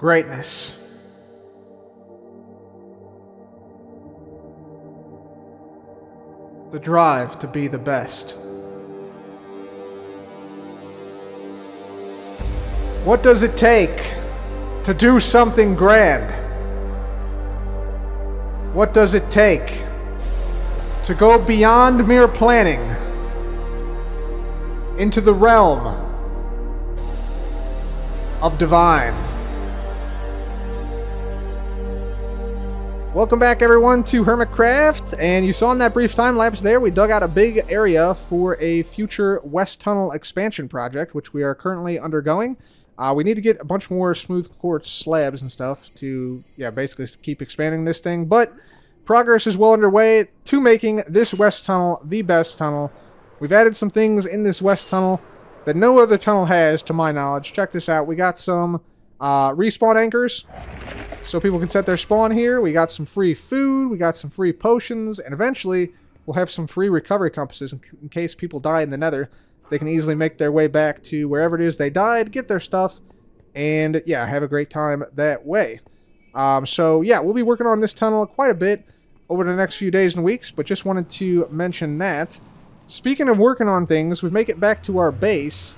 Greatness. The drive to be the best. What does it take to do something grand? What does it take to go beyond mere planning into the realm of divine? Welcome back, everyone, to Hermitcraft, and you saw in that brief time lapse there, we dug out a big area for a future West Tunnel expansion project, which we are currently undergoing. We need to get a bunch more smooth quartz slabs and stuff to, basically keep expanding this thing, but progress is well underway to making this West Tunnel the best tunnel. We've added some things in this West Tunnel that no other tunnel has, to my knowledge. Check this out. We got some respawn anchors, so people can set their spawn here. We got some free food, we got some free potions, and eventually we'll have some free recovery compasses in case people die in the nether. They can easily make their way back to wherever it is they died, get their stuff, and have a great time that way. We'll be working on this tunnel quite a bit over the next few days and weeks, but just wanted to mention that. Speaking of working on things, we make it back to our base.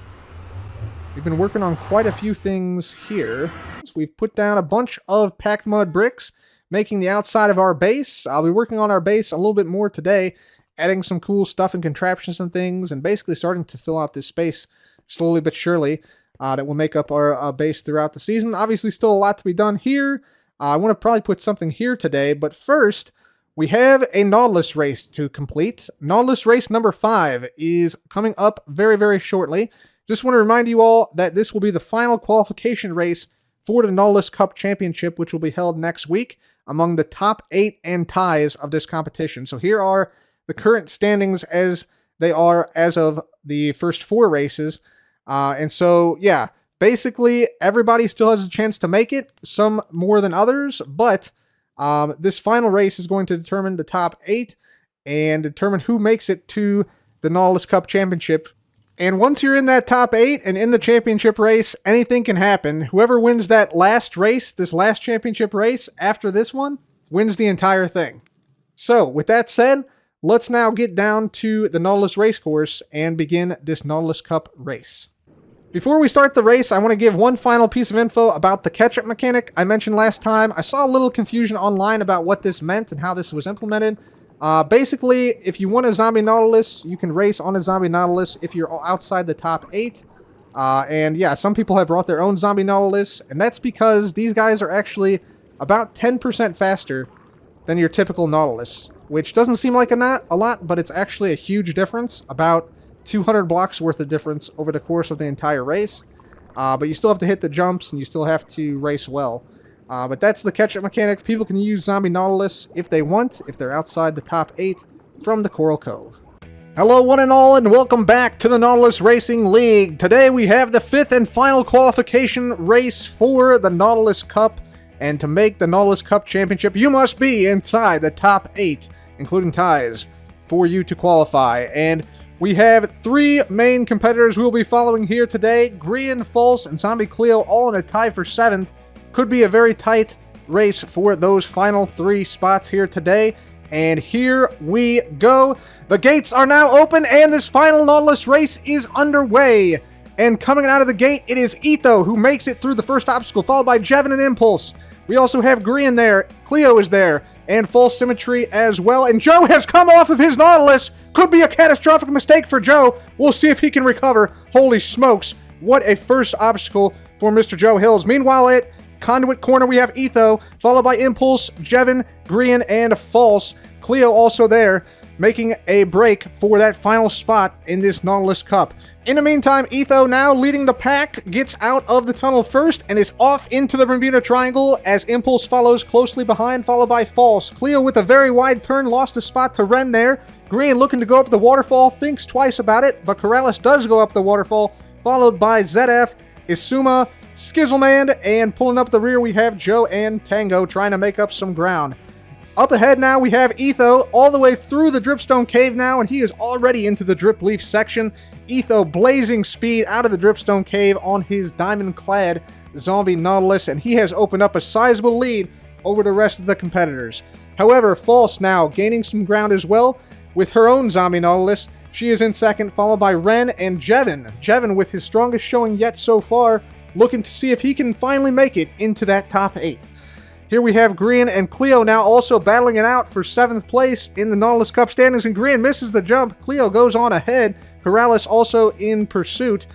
We've been working on quite a few things here. We've put down a bunch of packed mud bricks, making the outside of our base. I'll be working on our base a little bit more today, adding some cool stuff and contraptions and things, and basically starting to fill out this space slowly but surely that will make up our base throughout the season. Obviously, still a lot to be done here. I want to probably put something here today, but first, we have a Nautilus race to complete. Nautilus race number 5 is coming up very, very shortly. Just want to remind you all that this will be the final qualification race for the Nautilus Cup Championship, which will be held next week among the top 8 and ties of this competition. So here are the current standings as they are as of the first 4 races. Basically everybody still has a chance to make it, some more than others, but this final race is going to determine the top 8 and determine who makes it to the Nautilus Cup Championship. And once you're in that top 8 and in the championship race, anything can happen. Whoever wins that last race, this last championship race after this one, wins the entire thing. So, with that said, let's now get down to the Nautilus Race Course and begin this Nautilus Cup race. Before we start the race, I want to give one final piece of info about the catch-up mechanic I mentioned last time. I saw a little confusion online about what this meant and how this was implemented. Basically, if you want a zombie Nautilus, you can race on a zombie Nautilus if you're outside the top 8. Some people have brought their own zombie Nautilus, and that's because these guys are actually about 10% faster than your typical Nautilus, which doesn't seem like a lot, but it's actually a huge difference, about 200 blocks worth of difference over the course of the entire race. But you still have to hit the jumps, and you still have to race well. But that's the catch-up mechanic. People can use zombie Nautilus if they want, if they're outside the top 8 from the Coral Cove. Hello one and all, and welcome back to the Nautilus Racing League. Today we have the 5th and final qualification race for the Nautilus Cup. And to make the Nautilus Cup Championship, you must be inside the top 8, including ties, for you to qualify. And we have 3 main competitors we will be following here today. Grian, False, and Zombie Cleo all in a tie for 7th. Could be a very tight race for those final 3 spots here today. And here we go. The gates are now open, and this final Nautilus race is underway. And coming out of the gate, it is Etho who makes it through the first obstacle, followed by Jevin and Impulse. We also have Grian there, Cleo is there, and False Symmetry as well. And Joe has come off of his Nautilus. Could be a catastrophic mistake for Joe. We'll see if he can recover. Holy smokes, what a first obstacle for Mr. Joe Hills. Meanwhile, at Conduit Corner, we have Etho, followed by Impulse, Jevin, Grian, and False. Cleo also there, making a break for that final spot in this Nautilus Cup. In the meantime, Etho, now leading the pack, gets out of the tunnel first and is off into the Bermuda Triangle as Impulse follows closely behind, followed by False. Cleo with a very wide turn, lost a spot to Ren there. Grian looking to go up the waterfall, thinks twice about it, but Corrales does go up the waterfall, followed by ZF, Isuma, Skizzleman, and pulling up the rear we have Joe and Tango trying to make up some ground. Up ahead now we have Etho all the way through the Dripstone Cave now, and he is already into the Drip Leaf section. Etho blazing speed out of the Dripstone Cave on his diamond-clad zombie Nautilus, and he has opened up a sizable lead over the rest of the competitors. However, False now gaining some ground as well with her own zombie Nautilus. She is in second, followed by Ren and Jevin. Jevin with his strongest showing yet so far, looking to see if he can finally make it into that top 8. Here we have Grian and Cleo now also battling it out for 7th place in the Nautilus Cup standings, and Grian misses the jump. Cleo goes on ahead. Corrales also in pursuit.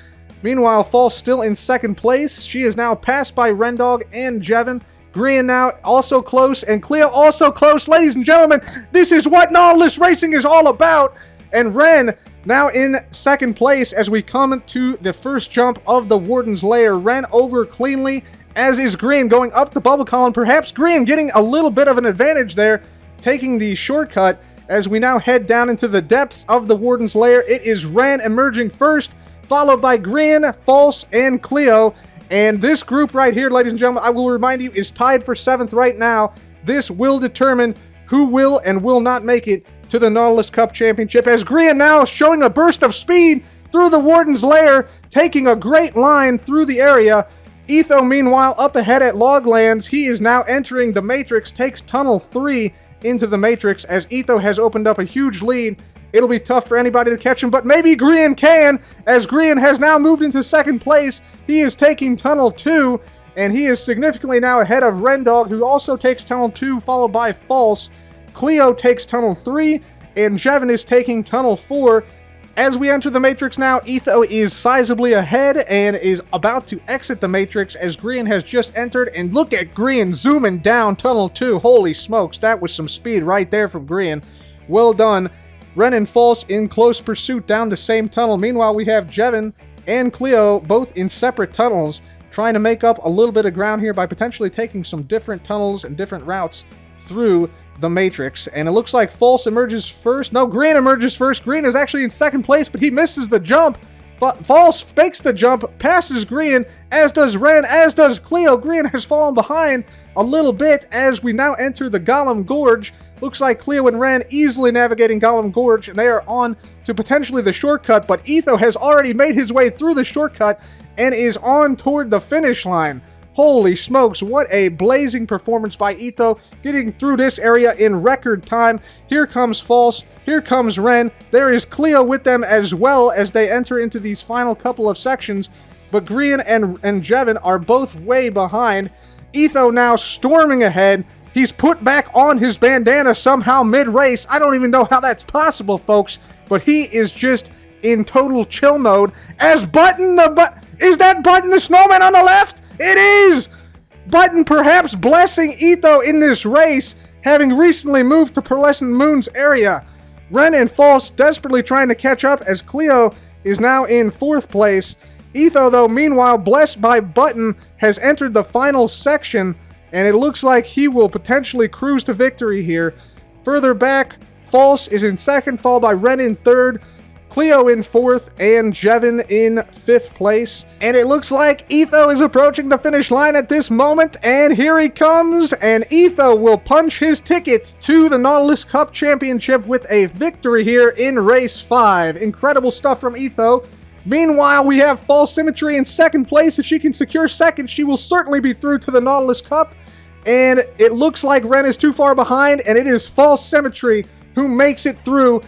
Meanwhile, False still in 2nd place. She is now passed by Rendog and Jevin. Grian now also close, and Cleo also close. Ladies and gentlemen, this is what Nautilus Racing is all about. And Ren now in 2nd place as we come to the first jump of the Warden's Lair. Ren over cleanly, as is Grian going up the bubble column. Perhaps Grian getting a little bit of an advantage there, taking the shortcut as we now head down into the depths of the Warden's Lair. It is Ren emerging first, followed by Grian, False, and Cleo. And this group right here, ladies and gentlemen, I will remind you, is tied for 7th right now. This will determine who will and will not make it to the Nautilus Cup Championship, as Grian now showing a burst of speed through the Warden's Lair, taking a great line through the area. Etho, meanwhile, up ahead at Loglands. He is now entering the Matrix, takes Tunnel 3 into the Matrix, as Etho has opened up a huge lead. It'll be tough for anybody to catch him, but maybe Grian can, as Grian has now moved into 2nd place. He is taking Tunnel 2, and he is significantly now ahead of Rendog, who also takes Tunnel 2, followed by False. Cleo takes Tunnel 3, and Jevin is taking Tunnel 4. As we enter the Matrix now, Etho is sizably ahead and is about to exit the Matrix as Grian has just entered. And look at Grian zooming down Tunnel 2. Holy smokes, that was some speed right there from Grian. Well done. Ren and False in close pursuit down the same tunnel. Meanwhile, we have Jevin and Cleo both in separate tunnels, trying to make up a little bit of ground here by potentially taking some different tunnels and different routes through the Matrix. And it looks like False emerges first. No, Grian emerges first. Grian is actually in 2nd place, but he misses the jump. But False fakes the jump, passes Grian, as does Ren, as does Cleo. Grian has fallen behind a little bit as we now enter the Golem Gorge. Looks like Cleo and Ren easily navigating Golem Gorge, and they are on to potentially the shortcut, but Etho has already made his way through the shortcut and is on toward the finish line. Holy smokes, what a blazing performance by Etho, getting through this area in record time. Here comes False, here comes Ren. There is Cleo with them as well as they enter into these final couple of sections, but Grian and Jevin are both way behind. Etho now storming ahead. He's put back on his bandana somehow mid-race. I don't even know how that's possible, folks, but he is just in total chill mode as Button is that Button the snowman on the left? It is! Button perhaps blessing Etho in this race, having recently moved to Pearlescent Moon's area. Ren and False desperately trying to catch up as Cleo is now in 4th place. Etho, though, meanwhile, blessed by Button, has entered the final section, and it looks like he will potentially cruise to victory here. Further back, False is in 2nd, followed by Ren in 3rd. Cleo in 4th, and Jevin in 5th place. And it looks like Etho is approaching the finish line at this moment, and here he comes, and Etho will punch his ticket to the Nautilus Cup Championship with a victory here in Race 5. Incredible stuff from Etho. Meanwhile, we have False Symmetry in 2nd place. If she can secure 2nd, she will certainly be through to the Nautilus Cup. And it looks like Ren is too far behind, and it is False Symmetry who makes it through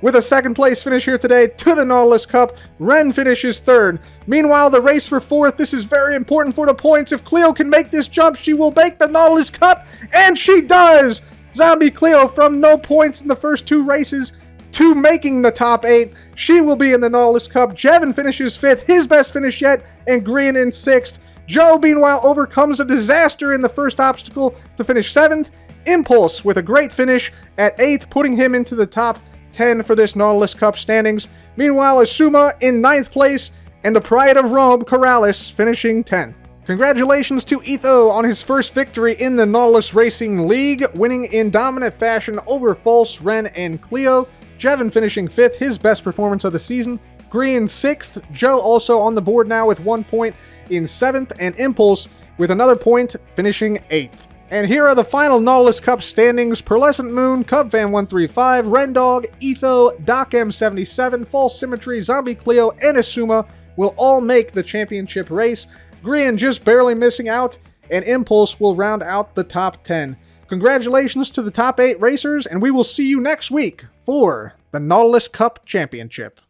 with a 2nd place finish here today to the Nautilus Cup. Ren finishes 3rd. Meanwhile, the race for 4th. This is very important for the points. If Cleo can make this jump, she will make the Nautilus Cup, and she does! Zombie Cleo from no points in the first 2 races to making the top 8. She will be in the Nautilus Cup. Jevin finishes 5th, his best finish yet, and Grian in 6th. Joe, meanwhile, overcomes a disaster in the first obstacle to finish 7th. Impulse with a great finish at 8th, putting him into the top 10 for this Nautilus Cup standings. Meanwhile, Asuma in 9th place, and the Pride of Rome, Corrales, finishing 10th. Congratulations to Etho on his first victory in the Nautilus Racing League, winning in dominant fashion over False, Ren, and Cleo. Jevin finishing 5th, his best performance of the season. Grian 6th, Joe also on the board now with 1 point in 7th, and Impulse with another point, finishing 8th. And here are the final Nautilus Cup standings. Pearlescent Moon, CubFan135, Rendog, Etho, DocM77, False Symmetry, Zombie Cleo, and Asuma will all make the championship race. Grian just barely missing out, and Impulse will round out the top 10. Congratulations to the top 8 racers, and we will see you next week for the Nautilus Cup Championship.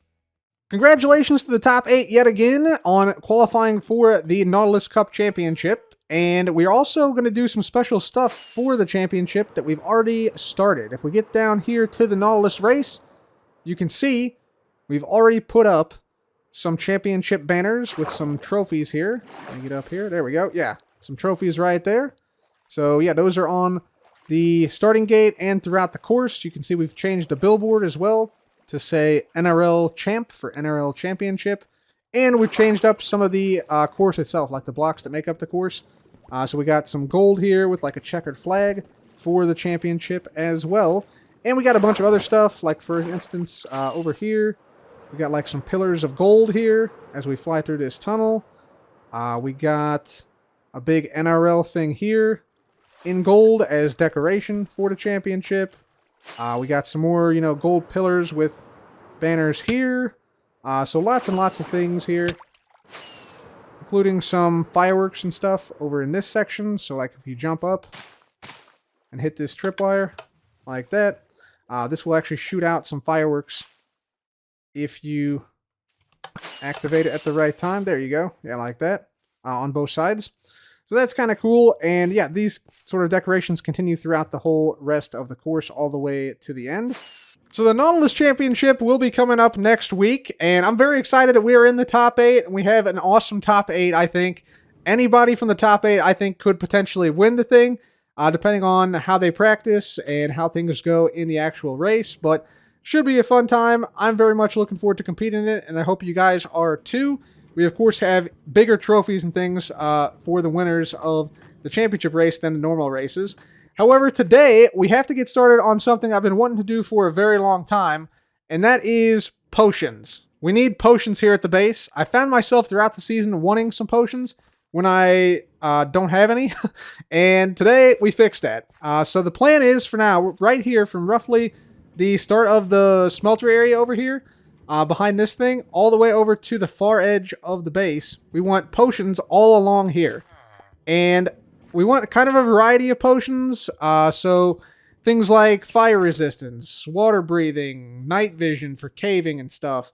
Congratulations to the top 8 yet again on qualifying for the Nautilus Cup Championship, and we're also going to do some special stuff for the championship that we've already started. If we get down here to the Nautilus race, you can see we've already put up some championship banners with some trophies here. Let me get up here. There we go. Yeah, some trophies right there. So yeah, those are on the starting gate and throughout the course. You can see we've changed the billboard as well to say NRL Champ for NRL Championship. And we've changed up some of the course itself, like the blocks that make up the course. So we got some gold here with like a checkered flag for the championship as well. And we got a bunch of other stuff, like for instance, over here, we got like some pillars of gold here as we fly through this tunnel. We got a big NRL thing here in gold as decoration for the championship. We got some more, gold pillars with banners here. So lots and lots of things here, including some fireworks and stuff over in this section. So like if you jump up and hit this tripwire like that, this will actually shoot out some fireworks if you activate it at the right time. There you go. Yeah, like that on both sides. So that's kind of cool. And yeah, these sort of decorations continue throughout the whole rest of the course all the way to the end. So the Nautilus Championship will be coming up next week, and I'm very excited that we are in the top 8, and we have an awesome top 8, I think. Anybody from the top 8, I think, could potentially win the thing, depending on how they practice and how things go in the actual race, but should be a fun time. I'm very much looking forward to competing in it, and I hope you guys are too. We, of course, have bigger trophies and things for the winners of the championship race than the normal races. However, today, we have to get started on something I've been wanting to do for a very long time, and that is potions. We need potions here at the base. I found myself throughout the season wanting some potions when I don't have any, and today we fixed that. So the plan is, for now, right here from roughly the start of the smelter area over here, behind this thing, all the way over to the far edge of the base, we want potions all along here. And we want kind of a variety of potions, so things like fire resistance, water breathing, night vision for caving and stuff.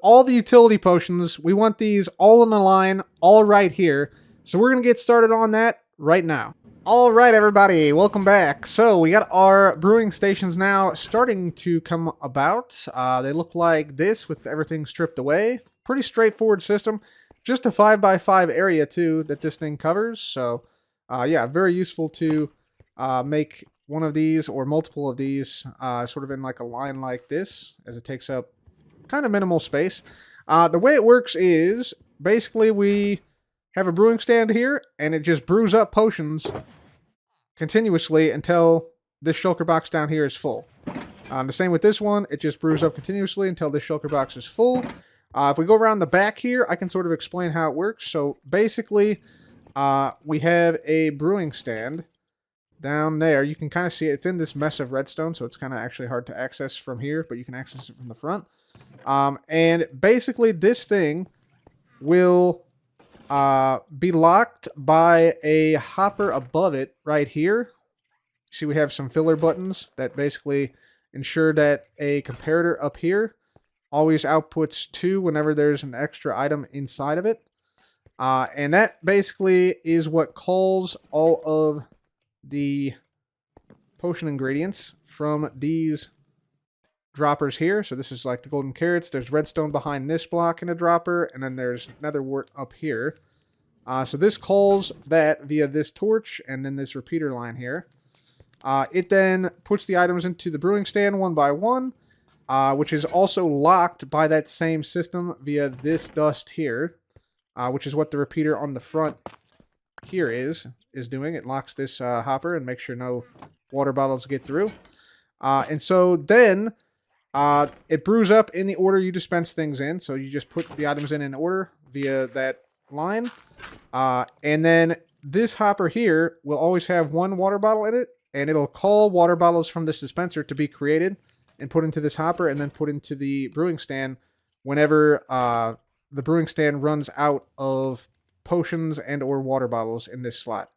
All the utility potions, we want these all in a line, all right here. So we're going to get started on that right now. All right, everybody, welcome back. So we got our brewing stations now starting to come about. They look like this with everything stripped away. Pretty straightforward system. Just a 5x5 area, too, that this thing covers. So, yeah, very useful to make one of these or multiple of these sort of in like a line like this, as it takes up kind of minimal space. The way it works is basically we have a brewing stand here, and it just brews up potions continuously until this shulker box down here is full. The same with this one. It just brews up continuously until this shulker box is full. If we go around the back here, I can sort of explain how it works. So basically, we have a brewing stand down there. You can kind of see it. It's in this mess of redstone, so it's kind of actually hard to access from here, but you can access it from the front. And basically, this thing will be locked by a hopper above it right here. See, we have some filler buttons that basically ensure that a comparator up here always outputs 2 whenever there's an extra item inside of it. And that basically is what calls all of the potion ingredients from these droppers here. So this is like the golden carrots. There's redstone behind this block in a dropper, and then there's netherwort up here. So this calls that via this torch and then this repeater line here. It then puts the items into the brewing stand one by one, which is also locked by that same system via this dust here, which is what the repeater on the front here is doing. It locks this hopper and makes sure no water bottles get through. And so then it brews up in the order you dispense things in. So you just put the items in order via that line. And then this hopper here will always have 1 water bottle in it, and it'll call water bottles from this dispenser to be created and put into this hopper and then put into the brewing stand whenever the brewing stand runs out of potions and or water bottles in this slot.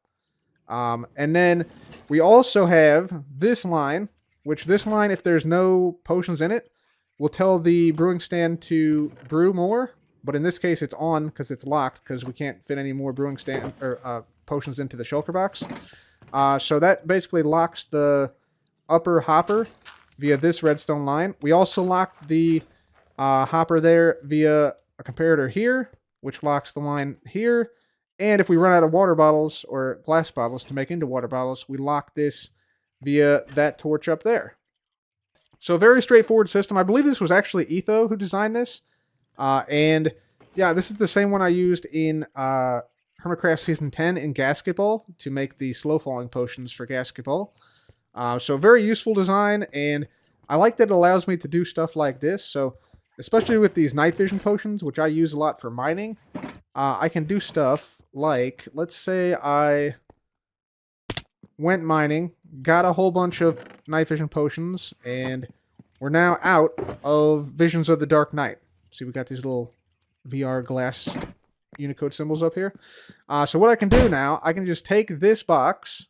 And then we also have this line, which this line, if there's no potions in it, will tell the brewing stand to brew more. But in this case, it's on because it's locked because we can't fit any more brewing stand or potions into the shulker box. So that basically locks the upper hopper via this redstone line. We also locked the hopper there via a comparator here, which locks the line here. And if we run out of water bottles or glass bottles to make into water bottles, we lock this via that torch up there. So a very straightforward system. I believe this was actually Etho who designed this. And yeah, this is the same one I used in Hermitcraft Season 10 in Gasket Ball to make the slow falling potions for Gasket Ball. So very useful design, and I like that it allows me to do stuff like this. So especially with these night vision potions, which I use a lot for mining, I can do stuff like, let's say I went mining, got a whole bunch of night vision potions, and we're now out of Visions of the Dark Night. See, we got these little VR glass Unicode symbols up here. So what I can do now, I can just take this box.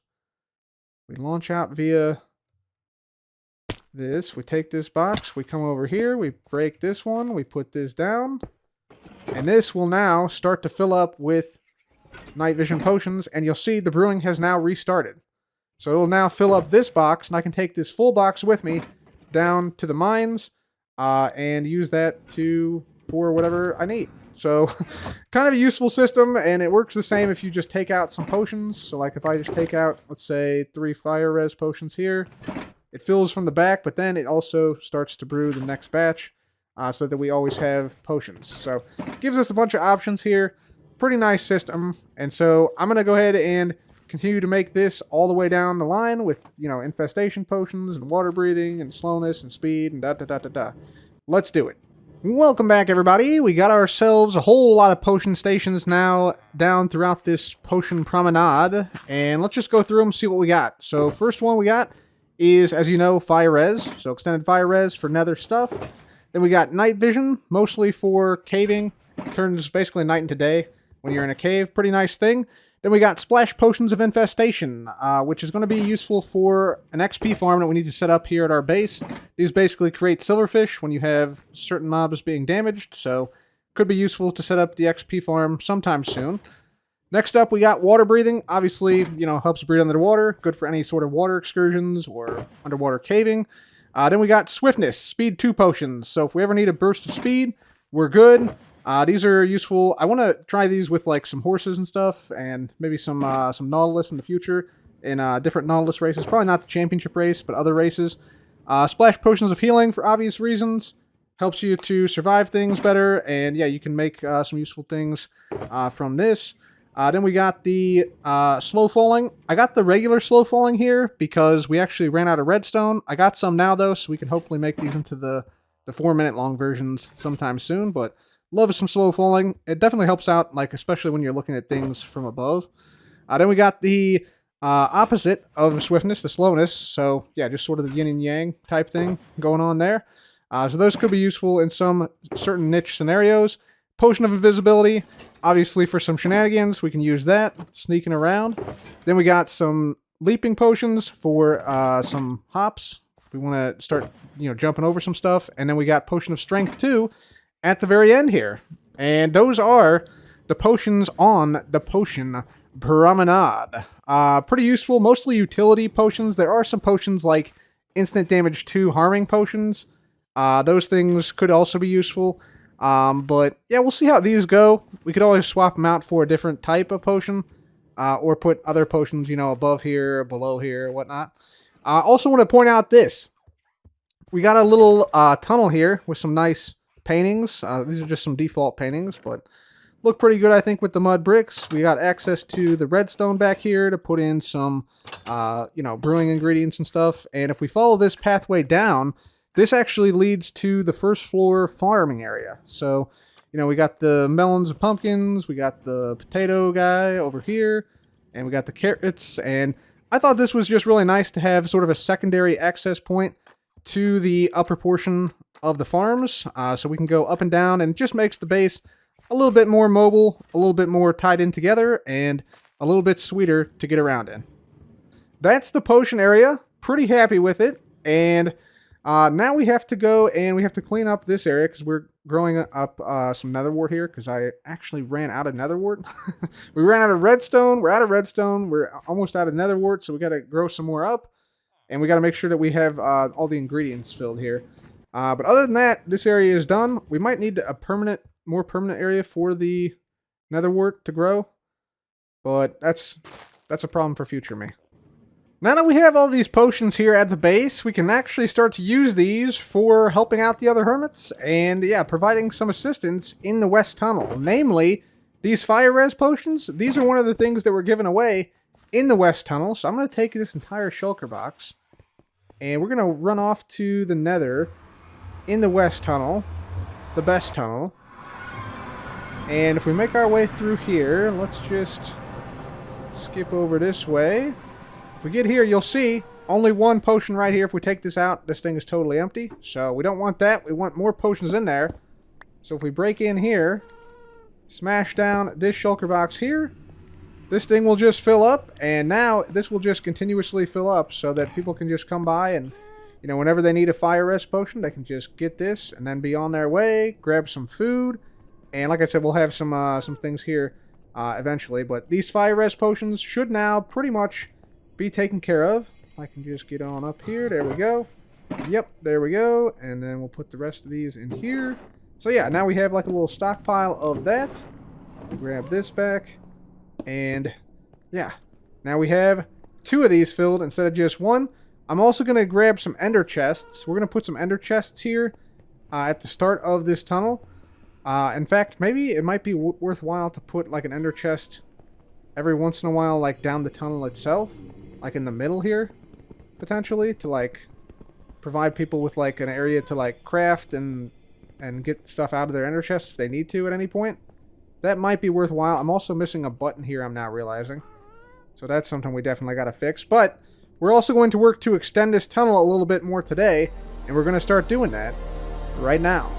We launch out via this. We take this box. We come over here. We break this one. We put this down. And this will now start to fill up with night vision potions. And you'll see the brewing has now restarted. So it'll now fill up this box. And I can take this full box with me down to the mines. And use that for whatever I need. So, kind of a useful system, and it works the same if you just take out some potions. So, like if I just take out, let's say, 3 fire res potions here, it fills from the back, but then it also starts to brew the next batch, so that we always have potions. So, it gives us a bunch of options here. Pretty nice system, and so I'm going to go ahead and continue to make this all the way down the line with, infestation potions and water breathing and slowness and speed and da-da-da-da-da. Let's do it. Welcome back, everybody. We got ourselves a whole lot of potion stations now down throughout this potion promenade, and let's just go through them, see what we got. So first one we got is, as you know, fire res, so extended fire res for nether stuff. Then we got night vision, mostly for caving. Turns basically night into day when you're in a cave. Pretty nice thing. Then we got splash potions of infestation, which is going to be useful for an XP farm that we need to set up here at our base. These basically create silverfish when you have certain mobs being damaged, so could be useful to set up the XP farm sometime soon. Next up, we got water breathing. Obviously, helps breathe under the water. Good for any sort of water excursions or underwater caving. Then we got swiftness, speed 2 potions. So if we ever need a burst of speed, we're good. These are useful. I want to try these with like some horses and stuff, and maybe some Nautilus in the future in different Nautilus races. Probably not the championship race, but other races. Splash potions of healing for obvious reasons. Helps you to survive things better, and yeah, you can make some useful things from this. Then we got the slow falling. I got the regular slow falling here because we actually ran out of redstone. I got some now though, so we can hopefully make these into the 4-minute long versions sometime soon, but love some slow falling. It definitely helps out, like especially when you're looking at things from above. Then we got the opposite of swiftness, the slowness. So yeah, just sort of the yin and yang type thing going on there. So those could be useful in some certain niche scenarios. Potion of invisibility, obviously for some shenanigans, we can use that, sneaking around. Then we got some leaping potions for some hops. We want to start, jumping over some stuff. And then we got potion of strength 2 at the very end here. And those are the potions on the potion promenade. Pretty useful, mostly utility potions. There are some potions like instant damage 2 harming potions. Those things could also be useful. But yeah, we'll see how these go. We could always swap them out for a different type of potion. Or put other potions, above here, below here, whatnot. I also want to point out this. We got a little tunnel here with some nice paintings. These are just some default paintings, but look pretty good, I think, with the mud bricks. We got access to the redstone back here to put in some, brewing ingredients and stuff. And if we follow this pathway down, this actually leads to the first floor farming area. So, we got the melons and pumpkins, we got the potato guy over here, and we got the carrots. And I thought this was just really nice to have sort of a secondary access point to the upper portion of the farms, so we can go up and down, and it just makes the base a little bit more mobile, a little bit more tied in together, and a little bit sweeter to get around in. That's the potion area. Pretty happy with it. And now we have to go and we have to clean up this area because we're growing up some netherwort here because I actually ran out of netherwort. We ran out of redstone. We're out of redstone. We're almost out of netherwort, so we got to grow some more up. And we got to make sure that we have all the ingredients filled here. But other than that, this area is done. We might need a more permanent area for the netherwort to grow. But that's a problem for future me. Now that we have all these potions here at the base, we can actually start to use these for helping out the other hermits and, yeah, providing some assistance in the West Tunnel. Namely, these fire res potions. These are one of the things that were given away in the West Tunnel. So I'm going to take this entire shulker box and we're going to run off to the Nether in the West Tunnel, the best tunnel. And if we make our way through here, let's just skip over this way. If we get here, you'll see only one potion right here. If we take this out, this thing is totally empty. So we don't want that. We want more potions in there. So if we break in here, smash down this shulker box here, this thing will just fill up. And now this will just continuously fill up so that people can just come by and, you know, whenever they need a fire rest potion, they can just get this and then be on their way, grab some food. And like I said, we'll have some things here eventually. But these fire rest potions should now pretty much be taken care of. I can just get on up here. There we go. Yep, there we go. And then we'll put the rest of these in here. So yeah, now we have like a little stockpile of that. Grab this back. And yeah, now we have 2 of these filled instead of just 1. I'm also going to grab some ender chests. We're going to put some ender chests here at the start of this tunnel. In fact, maybe it might be worthwhile to put like an ender chest every once in a while, like down the tunnel itself. Like in the middle here, potentially, to like provide people with like an area to like craft and get stuff out of their ender chests if they need to at any point. That might be worthwhile. I'm also missing a button here, I'm now realizing. So that's something we definitely got to fix. But we're also going to work to extend this tunnel a little bit more today, and we're going to start doing that right now.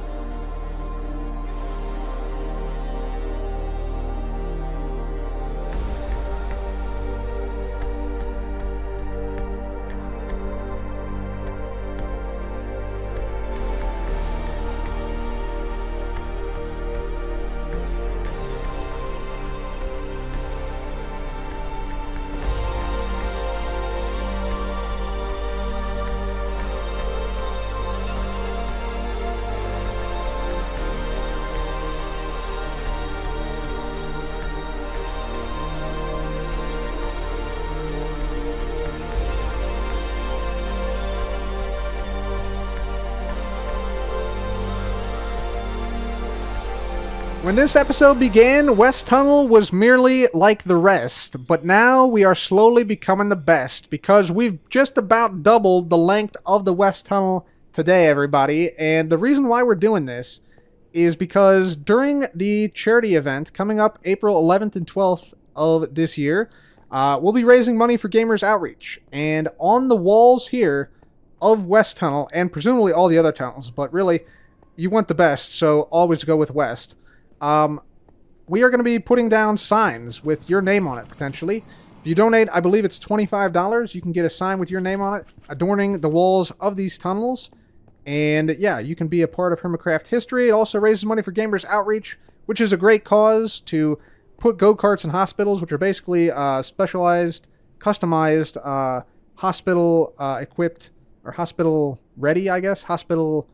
When this episode began, West Tunnel was merely like the rest, but now we are slowly becoming the best because we've just about doubled the length of the West Tunnel today, everybody. And the reason why we're doing this is because during the charity event coming up April 11th and 12th of this year, we'll be raising money for Gamers Outreach. And on the walls here of West Tunnel, and presumably all the other tunnels, but really, you want the best, so always go with West. We are going to be putting down signs with your name on it, potentially. If you donate, I believe it's $25, you can get a sign with your name on it, adorning the walls of these tunnels. And yeah, you can be a part of Hermitcraft history. It also raises money for Gamers Outreach, which is a great cause to put go-karts in hospitals, which are basically specialized, customized, hospital-equipped, or hospital-ready, I guess. Hospital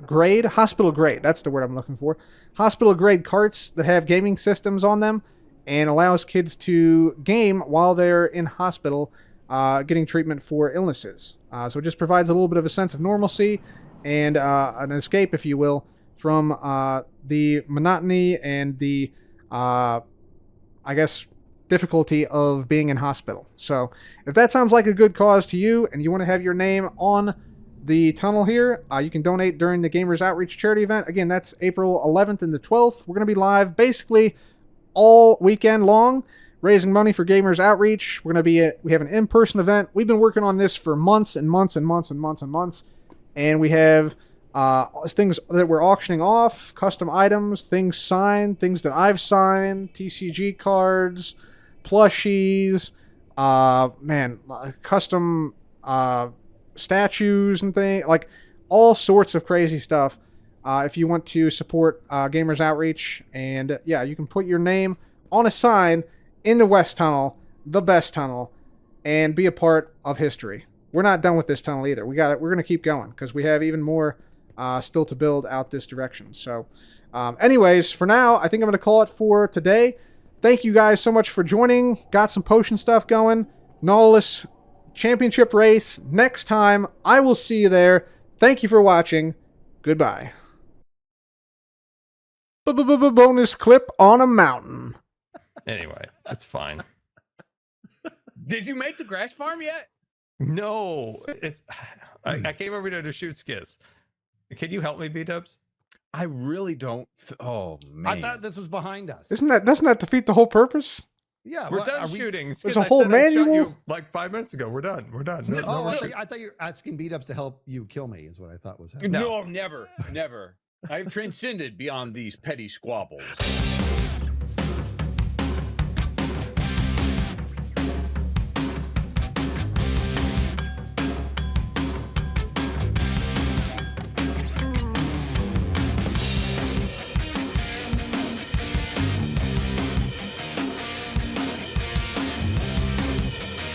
grade? Hospital grade. That's the word I'm looking for. Hospital grade carts that have gaming systems on them and allows kids to game while they're in hospital getting treatment for illnesses. So it just provides a little bit of a sense of normalcy and an escape, if you will, from the monotony and the, I guess, difficulty of being in hospital. So if that sounds like a good cause to you and you want to have your name on the tunnel here, you can donate during the Gamers Outreach charity event. Again, that's April 11th and the 12th. We're going to be live basically all weekend long, raising money for Gamers Outreach. We have an in-person event. We've been working on this for months and months and months and months and months, and we have things that we're auctioning off, custom items, things signed, things that I've signed, TCG cards, plushies, custom statues and things, like all sorts of crazy stuff. If you want to support Gamers Outreach, and yeah, you can put your name on a sign in the West Tunnel, the best tunnel, and be a part of history. We're not done with this tunnel either. We're going to keep going because we have even more still to build out this direction. So, anyways, for now, I think I'm going to call it for today. Thank you guys so much for joining. Got some potion stuff going. Nautilus Championship race next time. I will see you there. Thank you for watching. Goodbye. Bonus clip on a mountain. Anyway, that's fine. Did you make the grass farm yet? No, it's. I came over here to shoot skis. Can you help me, B-dubs? I really don't. Oh man! I thought this was behind us. Doesn't that defeat the whole purpose? Yeah, we're done shooting. There's a whole manual. I shot you like 5 minutes ago. We're done. We're done. No, I thought you were asking beat-ups to help you kill me. Is what I thought was happening. No, never. I've transcended beyond these petty squabbles.